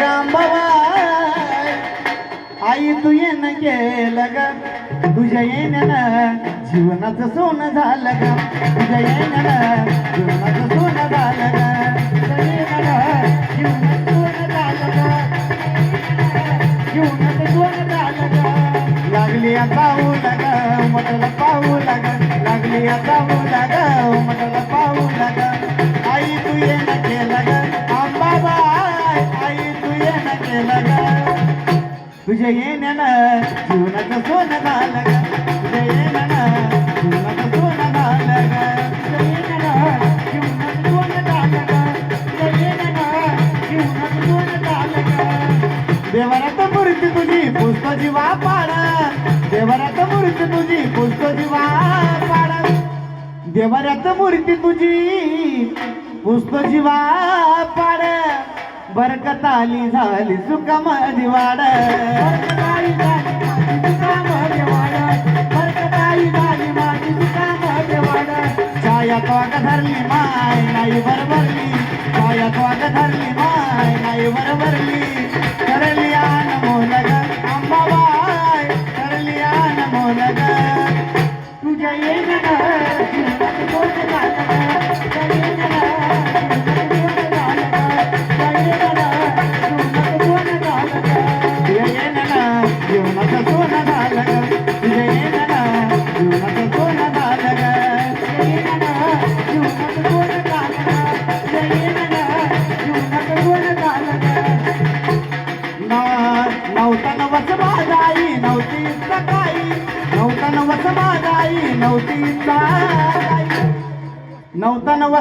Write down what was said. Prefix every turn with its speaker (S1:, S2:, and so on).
S1: रामबाबाई आई तू येणं केलं ग तुझ्या येण्यानं जीवनाचं सोनं झालं ग तुझ्या येण्यानं जीवनाचं सोनं झालं ग तुझ्या येण्यानं जीवनाचं सोनं झालं ग जीवनाचं सोनं झालं ग लागली पाहू लाग म्हटलं पाहू लाग लागली पाहू लाग म्हटलं पाहू लाग आई तू येणं केलं ग आंबाबाई आई तू येणं केलं ग तुझ्या येण्यानं जीवनाचं सोनं झालं ग तुझ्या येण्यानं जीवनाचं सोनं झालं ग तुझ्या येण्यानं जीवनाचं सोनं झालं ग तुझ्या येण्यानं जीवनाचं सोनं झालं ग देवरात मूर्ती तुझी पुष्प जीवा पाड देवरात मूर्ती तुझी पुष्प जीवा पाड देवरात मूर्ती तुझी पुष्प जीवा पाड बरकत आली झाली सुखामध्ये वाढ बरकत आली झाली सुखामध्ये वाढ बरकत आली झाली माझी सुखामध्ये वाढ छाया त्वाग धरली माय नाही बरोबरली छाया त्वाग धरली माय नाही बरोबरली करली आन मोलग आंबाबाई करली आन मोलग तुझ्या येण्यानं जीवनाचं सोनं झालं जीवनाचं सोनं झालं ग तुझ्या येण्यानं जीवनाचं सोनं झालं ग जीवनाचं सोनं झालं ग तुझ्या येण्यानं जीवनाचं सोनं झालं ग नव्हता नवस माझाई नव्हती सकाळी नव्हता नवस माझाई नव्हती सकाळी नव्हता नवस